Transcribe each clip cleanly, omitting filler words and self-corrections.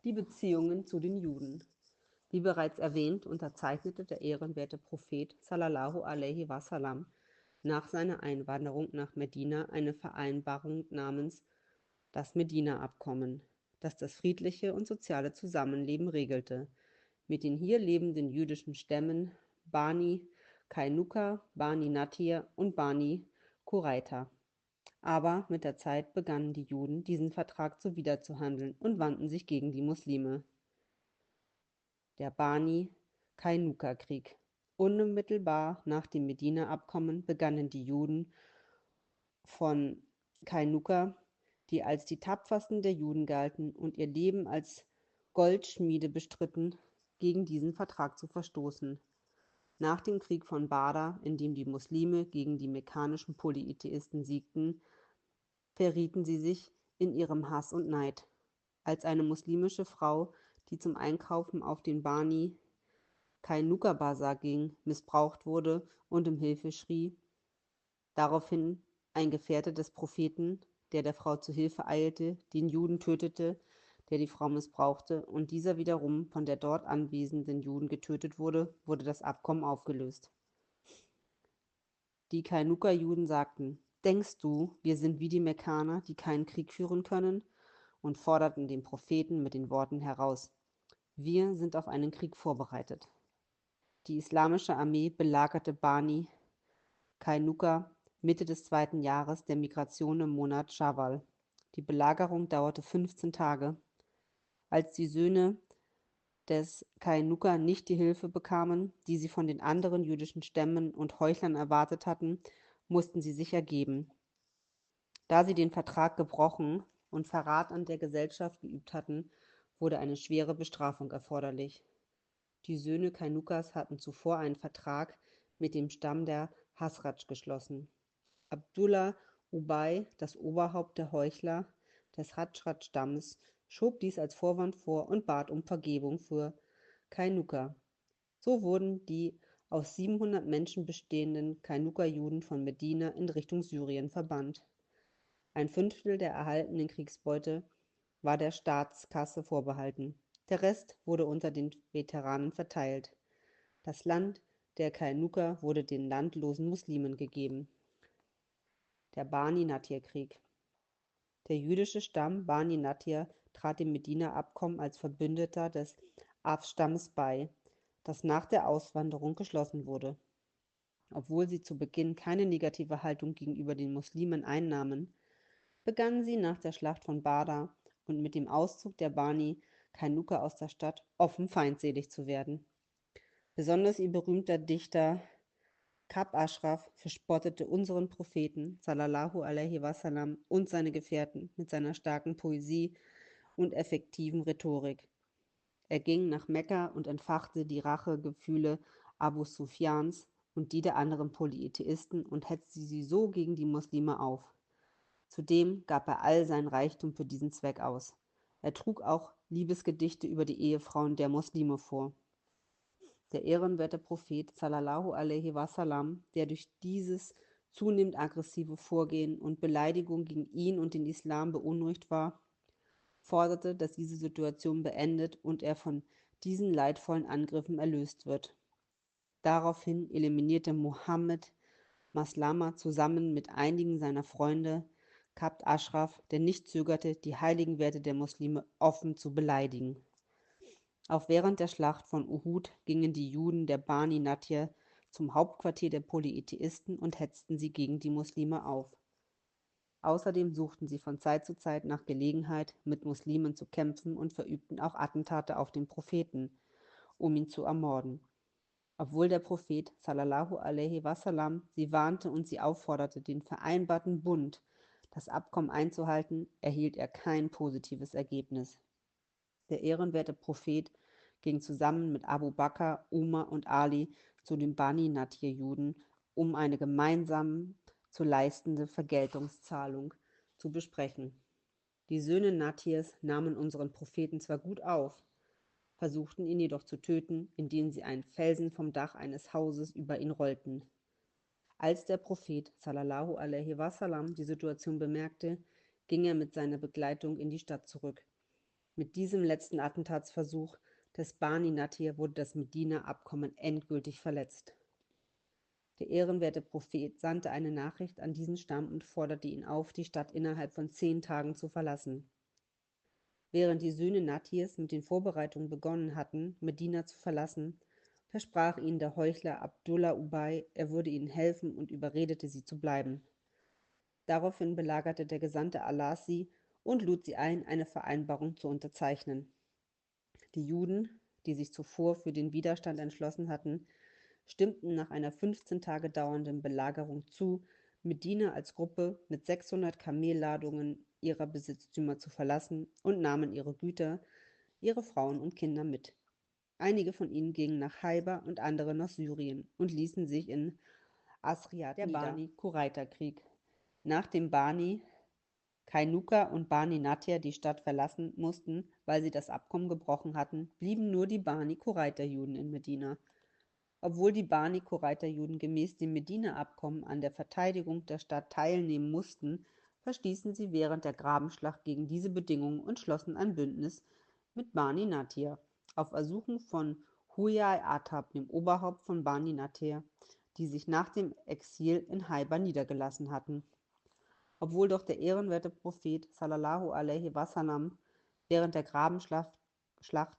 Die Beziehungen zu den Juden. Wie bereits erwähnt, unterzeichnete der ehrenwerte Prophet sallallahu alaihi wasallam nach seiner Einwanderung nach Medina eine Vereinbarung namens das Medina-Abkommen, das das friedliche und soziale Zusammenleben regelte, mit den hier lebenden jüdischen Stämmen Bani Kainuka, Bani Nadir und Bani Quraita. Aber mit der Zeit begannen die Juden, diesen Vertrag zuwiderzuhandeln und wandten sich gegen die Muslime. Der Bani Kainuka-Krieg. Unmittelbar nach dem Medina-Abkommen begannen die Juden von Kainuka, die als die tapfersten der Juden galten und ihr Leben als Goldschmiede bestritten, gegen diesen Vertrag zu verstoßen. Nach dem Krieg von Badr, in dem die Muslime gegen die mekkanischen Polytheisten siegten, verrieten sie sich in ihrem Hass und Neid. Als eine muslimische Frau, die zum Einkaufen auf den Bani Kainuka-Basar ging, missbraucht wurde und um Hilfe schrie, daraufhin ein Gefährte des Propheten, der Frau zu Hilfe eilte, den Juden tötete, der die Frau missbrauchte, und dieser wiederum von der dort anwesenden Juden getötet wurde, wurde das Abkommen aufgelöst. Die Kainuka-Juden sagten: Denkst du, wir sind wie die Mekkaner, die keinen Krieg führen können? Und forderten den Propheten mit den Worten heraus: Wir sind auf einen Krieg vorbereitet. Die islamische Armee belagerte Bani Kainuka Mitte des zweiten Jahres der Migration im Monat Schawwal. Die Belagerung dauerte 15 Tage. Als die Söhne des Kainuka nicht die Hilfe bekamen, die sie von den anderen jüdischen Stämmen und Heuchlern erwartet hatten, mussten sie sich ergeben. Da sie den Vertrag gebrochen und Verrat an der Gesellschaft geübt hatten, wurde eine schwere Bestrafung erforderlich. Die Söhne Kainukas hatten zuvor einen Vertrag mit dem Stamm der Hasradsch geschlossen. Abdullah Ubay, das Oberhaupt der Heuchler des Hadschrat-Stammes, schob dies als Vorwand vor und bat um Vergebung für Kainuka. So wurden die aus 700 Menschen bestehenden Kainuka-Juden von Medina in Richtung Syrien verbannt. Ein Fünftel der erhaltenen Kriegsbeute war der Staatskasse vorbehalten. Der Rest wurde unter den Veteranen verteilt. Das Land der Kainuka wurde den landlosen Muslimen gegeben. Der Bani Nadir-Krieg. Der jüdische Stamm Bani Nadir trat dem Medina-Abkommen als Verbündeter des Af-Stammes bei, das nach der Auswanderung geschlossen wurde. Obwohl sie zu Beginn keine negative Haltung gegenüber den Muslimen einnahmen, begannen sie nach der Schlacht von Badr und mit dem Auszug der Bani Kainuka aus der Stadt offen feindselig zu werden. Besonders ihr berühmter Dichter Ka'b Ashraf verspottete unseren Propheten sallallahu alaihi wasallam und seine Gefährten mit seiner starken Poesie und effektiven Rhetorik. Er ging nach Mekka und entfachte die Rachegefühle Abu Sufjans und die der anderen Polytheisten und hetzte sie so gegen die Muslime auf. Zudem gab er all sein Reichtum für diesen Zweck aus. Er trug auch Liebesgedichte über die Ehefrauen der Muslime vor. Der ehrenwerte Prophet sallallahu alaihi wasallam, der durch dieses zunehmend aggressive Vorgehen und Beleidigung gegen ihn und den Islam beunruhigt war, forderte, dass diese Situation beendet und er von diesen leidvollen Angriffen erlöst wird. Daraufhin eliminierte Mohammed Maslama zusammen mit einigen seiner Freunde Ka'b Ashraf, der nicht zögerte, die heiligen Werte der Muslime offen zu beleidigen. Auch während der Schlacht von Uhud gingen die Juden der Bani Nadir zum Hauptquartier der Polytheisten und hetzten sie gegen die Muslime auf. Außerdem suchten sie von Zeit zu Zeit nach Gelegenheit, mit Muslimen zu kämpfen und verübten auch Attentate auf den Propheten, um ihn zu ermorden. Obwohl der Prophet sallallahu alaihi wasallam sie warnte und sie aufforderte, den vereinbarten Bund, das Abkommen einzuhalten, erhielt er kein positives Ergebnis. Der ehrenwerte Prophet ging zusammen mit Abu Bakr, Umar und Ali zu den Bani Nadir-Juden, um eine gemeinsam zu leistende Vergeltungszahlung zu besprechen. Die Söhne Natirs nahmen unseren Propheten zwar gut auf, versuchten ihn jedoch zu töten, indem sie einen Felsen vom Dach eines Hauses über ihn rollten. Als der Prophet sallallahu alaihi wasallam die Situation bemerkte, ging er mit seiner Begleitung in die Stadt zurück. Mit diesem letzten Attentatsversuch des Bani Nadir wurde das Medina-Abkommen endgültig verletzt. Der ehrenwerte Prophet sandte eine Nachricht an diesen Stamm und forderte ihn auf, die Stadt innerhalb von 10 Tagen zu verlassen. Während die Söhne Natirs mit den Vorbereitungen begonnen hatten, Medina zu verlassen, versprach ihnen der Heuchler Abdullah Ubay, er würde ihnen helfen und überredete sie zu bleiben. Daraufhin belagerte der Gesandte Allahs sie und lud sie ein, eine Vereinbarung zu unterzeichnen. Die Juden, die sich zuvor für den Widerstand entschlossen hatten, stimmten nach einer 15 Tage dauernden Belagerung zu, Medina als Gruppe mit 600 Kamelladungen ihrer Besitztümer zu verlassen und nahmen ihre Güter, ihre Frauen und Kinder mit. Einige von ihnen gingen nach Chaiber und andere nach Syrien und ließen sich in Asriat nieder. Der Bani-Quraita-Krieg. Nach dem Bani Kainuka und Bani Nadir die Stadt verlassen mussten, weil sie das Abkommen gebrochen hatten, blieben nur die Bani Quraita-Juden in Medina. Obwohl die Bani Quraita-Juden gemäß dem Medina-Abkommen an der Verteidigung der Stadt teilnehmen mussten, verstießen sie während der Grabenschlacht gegen diese Bedingungen und schlossen ein Bündnis mit Bani Nadir auf Ersuchen von Huyai Atab, dem Oberhaupt von Bani Nadir, die sich nach dem Exil in Chaiber niedergelassen hatten. Obwohl doch der ehrenwerte Prophet sallallahu alaihi wasallam während der Grabenschlacht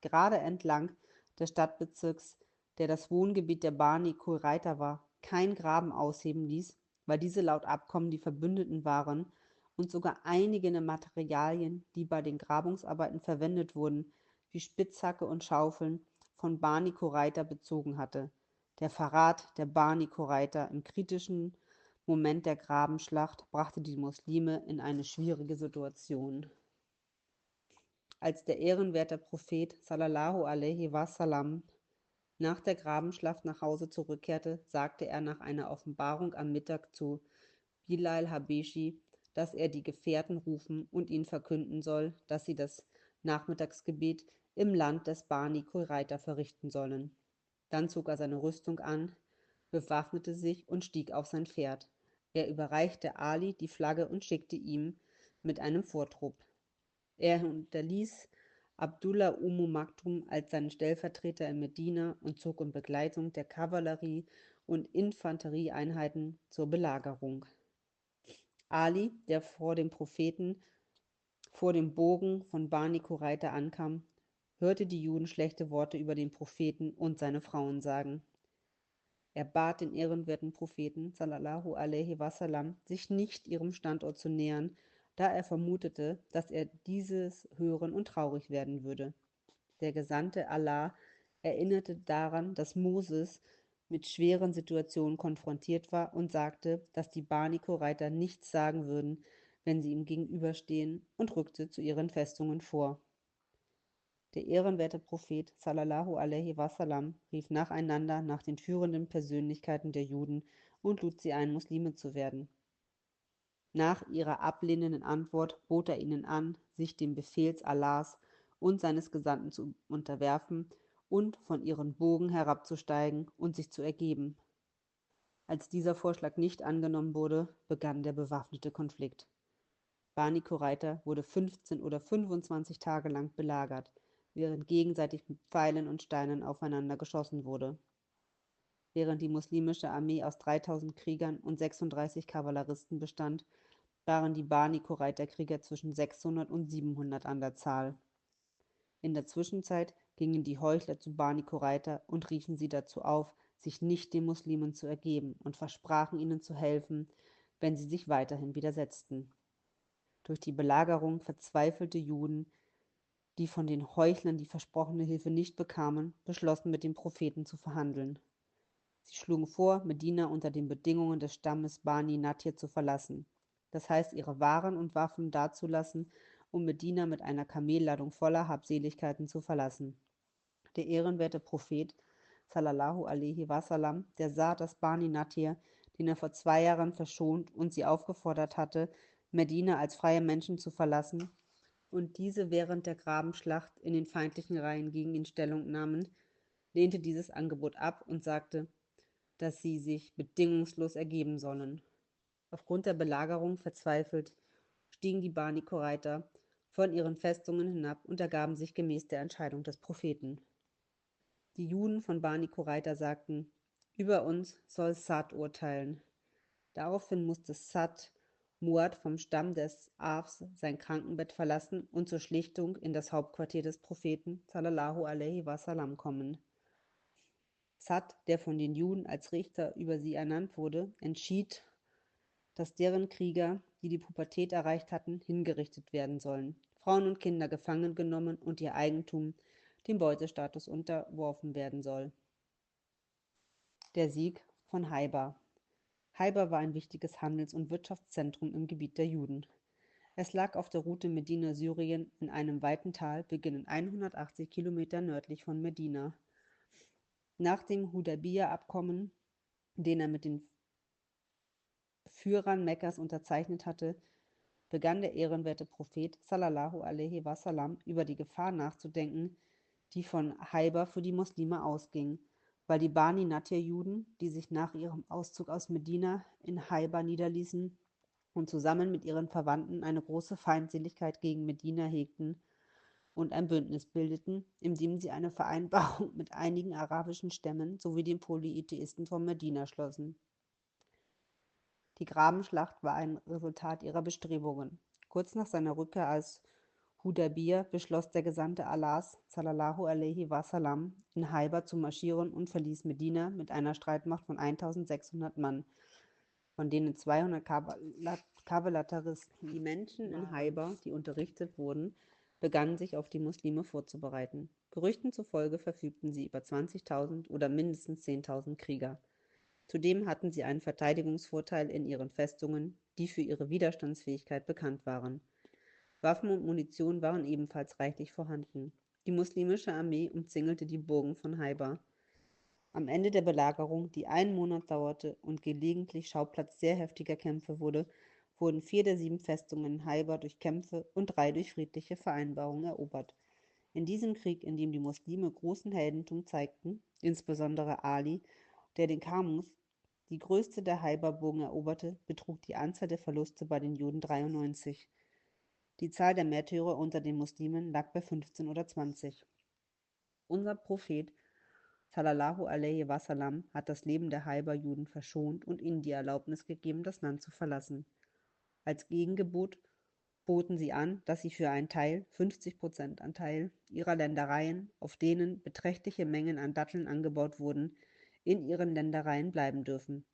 gerade entlang des Stadtbezirks, der das Wohngebiet der Bani Quraita war, kein Graben ausheben ließ, weil diese laut Abkommen die Verbündeten waren und sogar einige Materialien, die bei den Grabungsarbeiten verwendet wurden, wie Spitzhacke und Schaufeln, von Bani Quraita bezogen hatte. Der Verrat der Bani Quraita im kritischen Moment der Grabenschlacht brachte die Muslime in eine schwierige Situation. Als der ehrenwerte Prophet sallallahu alaihi wasallam nach der Grabenschlacht nach Hause zurückkehrte, sagte er nach einer Offenbarung am Mittag zu Bilal Habeshi, dass er die Gefährten rufen und ihnen verkünden soll, dass sie das Nachmittagsgebet im Land des Bani Quraita verrichten sollen. Dann zog er seine Rüstung an, bewaffnete sich und stieg auf sein Pferd. Er überreichte Ali die Flagge und schickte ihm mit einem Vortrupp. Er hinterließ Abdullah Maktum als seinen Stellvertreter in Medina und zog in Begleitung der Kavallerie- und Infanterieeinheiten zur Belagerung. Ali, der vor dem Propheten vor dem Bogen von Bani Quraita ankam, hörte die Juden schlechte Worte über den Propheten und seine Frauen sagen. Er bat den ehrenwerten Propheten sallallahu alaihi wasallam, sich nicht ihrem Standort zu nähern, da er vermutete, dass er dieses hören und traurig werden würde. Der Gesandte Allah erinnerte daran, dass Moses mit schweren Situationen konfrontiert war und sagte, dass die Bani Quraita nichts sagen würden, wenn sie ihm gegenüberstehen, und rückte zu ihren Festungen vor. Der ehrenwerte Prophet sallallahu alaihi wasallam rief nacheinander nach den führenden Persönlichkeiten der Juden und lud sie ein, Muslime zu werden. Nach ihrer ablehnenden Antwort bot er ihnen an, sich dem Befehls Allahs und seines Gesandten zu unterwerfen und von ihren Bogen herabzusteigen und sich zu ergeben. Als dieser Vorschlag nicht angenommen wurde, begann der bewaffnete Konflikt. Bani Quraita wurde 15 oder 25 Tage lang belagert, während gegenseitig mit Pfeilen und Steinen aufeinander geschossen wurde. Während die muslimische Armee aus 3000 Kriegern und 36 Kavalleristen bestand, waren die Bani Quraita-Krieger zwischen 600 und 700 an der Zahl. In der Zwischenzeit gingen die Heuchler zu Bani Quraita und riefen sie dazu auf, sich nicht den Muslimen zu ergeben, und versprachen ihnen zu helfen, wenn sie sich weiterhin widersetzten. Durch die Belagerung verzweifelte Juden, die von den Heuchlern die versprochene Hilfe nicht bekamen, beschlossen, mit dem Propheten zu verhandeln. Sie schlugen vor, Medina unter den Bedingungen des Stammes Bani Nadir zu verlassen, das heißt ihre Waren und Waffen dazulassen, um Medina mit einer Kamelladung voller Habseligkeiten zu verlassen. Der ehrenwerte Prophet sallallahu alaihi wasallam, der sah, dass Bani Nadir, den er vor 2 Jahren verschont und sie aufgefordert hatte, Medina als freie Menschen zu verlassen, und diese während der Grabenschlacht in den feindlichen Reihen gegen ihn Stellung nahmen, lehnte dieses Angebot ab und sagte, dass sie sich bedingungslos ergeben sollen. Aufgrund der Belagerung verzweifelt, stiegen die Bani Quraita von ihren Festungen hinab und ergaben sich gemäß der Entscheidung des Propheten. Die Juden von Bani Qurayza sagten: Über uns soll Sad urteilen. Daraufhin musste Sad Muad vom Stamm des Aws sein Krankenbett verlassen und zur Schlichtung in das Hauptquartier des Propheten sallallahu alaihi wasallam kommen. Sad, der von den Juden als Richter über sie ernannt wurde, entschied, dass deren Krieger, die die Pubertät erreicht hatten, hingerichtet werden sollen, Frauen und Kinder gefangen genommen und ihr Eigentum dem Beutestatus unterworfen werden soll. Der Sieg von Haiber. Haiber war ein wichtiges Handels- und Wirtschaftszentrum im Gebiet der Juden. Es lag auf der Route Medina-Syrien in einem weiten Tal, beginnend 180 Kilometer nördlich von Medina. Nach dem Hudaybiyah-Abkommen, den er mit den Führern Mekkas unterzeichnet hatte, begann der ehrenwerte Prophet sallallahu alaihi wasallam über die Gefahr nachzudenken, die von Haiber für die Muslime ausging, weil die Bani Nadir-Juden, die sich nach ihrem Auszug aus Medina in Haiber niederließen und zusammen mit ihren Verwandten eine große Feindseligkeit gegen Medina hegten und ein Bündnis bildeten, in dem sie eine Vereinbarung mit einigen arabischen Stämmen sowie den Polytheisten von Medina schlossen. Die Grabenschlacht war ein Resultat ihrer Bestrebungen. Kurz nach seiner Rückkehr aus Hudaybiyah beschloss der Gesandte Allahs sallallahu alaihi wasallam in Haiber zu marschieren und verließ Medina mit einer Streitmacht von 1600 Mann, von denen 200 Kavalleristen. Die Menschen in Haiber, die unterrichtet wurden, begannen sich auf die Muslime vorzubereiten. Gerüchten zufolge verfügten sie über 20.000 oder mindestens 10.000 Krieger. Zudem hatten sie einen Verteidigungsvorteil in ihren Festungen, die für ihre Widerstandsfähigkeit bekannt waren. Waffen und Munition waren ebenfalls reichlich vorhanden. Die muslimische Armee umzingelte die Burgen von Haiber. Am Ende der Belagerung, die einen Monat dauerte und gelegentlich Schauplatz sehr heftiger Kämpfe wurde, wurden 4 der 7 Festungen in Haiber durch Kämpfe und 3 durch friedliche Vereinbarungen erobert. In diesem Krieg, in dem die Muslime großen Heldentum zeigten, insbesondere Ali, der den Kamus, die größte der Haiber-Burgen, eroberte, betrug die Anzahl der Verluste bei den Juden 93. Die Zahl der Märtyrer unter den Muslimen lag bei 15 oder 20. Unser Prophet sallallahu alaihi wasallam hat das Leben der Haiber-Juden verschont und ihnen die Erlaubnis gegeben, das Land zu verlassen. Als Gegengebot boten sie an, dass sie für einen Teil, 50% Anteil ihrer Ländereien, auf denen beträchtliche Mengen an Datteln angebaut wurden, in ihren Ländereien bleiben dürfen.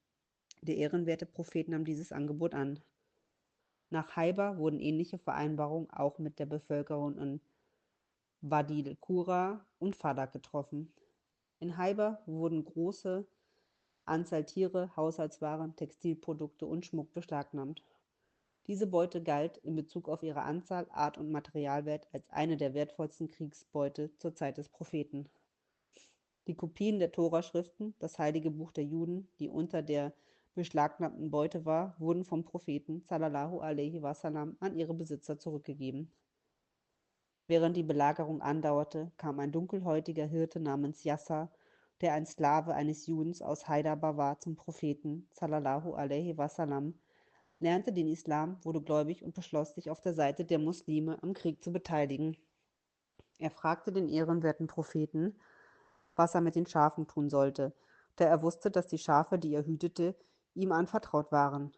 Der ehrenwerte Prophet nahm dieses Angebot an. Nach Haiber wurden ähnliche Vereinbarungen auch mit der Bevölkerung in Wadi al-Qura und Fadak getroffen. In Haiber wurden große Anzahl Tiere, Haushaltswaren, Textilprodukte und Schmuck beschlagnahmt. Diese Beute galt in Bezug auf ihre Anzahl, Art und Materialwert als eine der wertvollsten Kriegsbeute zur Zeit des Propheten. Die Kopien der Tora-Schriften, das heilige Buch der Juden, die unter der beschlagnahmten Beute war, wurden vom Propheten sallallahu alaihi wasallam an ihre Besitzer zurückgegeben. Während die Belagerung andauerte, kam ein dunkelhäutiger Hirte namens Yasser, der ein Sklave eines Judens aus Haidabar war, zum Propheten sallallahu alaihi wasallam, lernte den Islam, wurde gläubig und beschloss, sich auf der Seite der Muslime am Krieg zu beteiligen. Er fragte den ehrenwerten Propheten, was er mit den Schafen tun sollte, da er wusste, dass die Schafe, die er hütete, ihm anvertraut waren.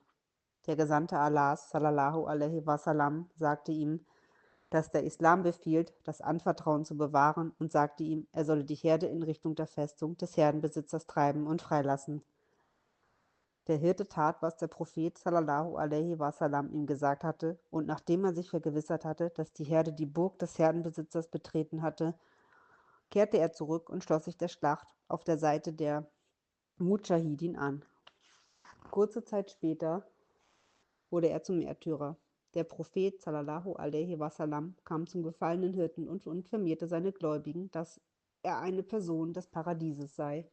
Der Gesandte Allahs, sallallahu alaihi wasallam, sagte ihm, dass der Islam befiehlt, das Anvertrauen zu bewahren, und sagte ihm, er solle die Herde in Richtung der Festung des Herdenbesitzers treiben und freilassen. Der Hirte tat, was der Prophet sallallahu alaihi wasallam ihm gesagt hatte, und nachdem er sich vergewissert hatte, dass die Herde die Burg des Herdenbesitzers betreten hatte, kehrte er zurück und schloss sich der Schlacht auf der Seite der Mudschahidin an. Kurze Zeit später wurde er zum Märtyrer. Der Prophet sallallahu alaihi wasallam kam zum gefallenen Hirten und informierte seine Gläubigen, dass er eine Person des Paradieses sei.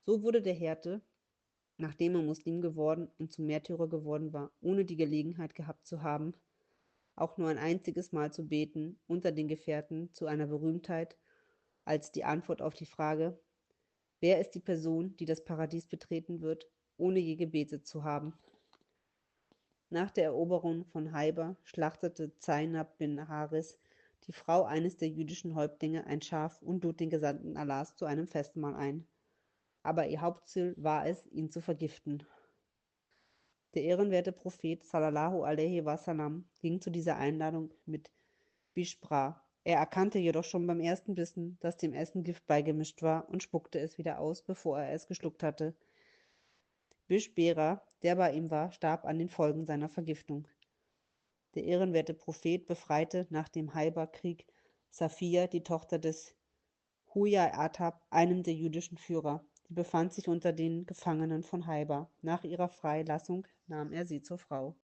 So wurde der Hirte, nachdem er Muslim geworden und zum Märtyrer geworden war, ohne die Gelegenheit gehabt zu haben, auch nur ein einziges Mal zu beten, unter den Gefährten zu einer Berühmtheit, als die Antwort auf die Frage, wer ist die Person, die das Paradies betreten wird, ohne je gebetet zu haben. Nach der Eroberung von Haiber schlachtete Zainab bin Haris, die Frau eines der jüdischen Häuptlinge, ein Schaf und lud den Gesandten Allahs zu einem Festmahl ein. Aber ihr Hauptziel war es, ihn zu vergiften. Der ehrenwerte Prophet sallallahu alaihi wasallam ging zu dieser Einladung mit Bishra. Er erkannte jedoch schon beim ersten Bissen, dass dem Essen Gift beigemischt war und spuckte es wieder aus, bevor er es geschluckt hatte. Bishbera, der bei ihm war, starb an den Folgen seiner Vergiftung. Der ehrenwerte Prophet befreite nach dem Haiber-Krieg Safiya, die Tochter des Huyai-Atab, einem der jüdischen Führer. Sie befand sich unter den Gefangenen von Haiber. Nach ihrer Freilassung nahm er sie zur Frau.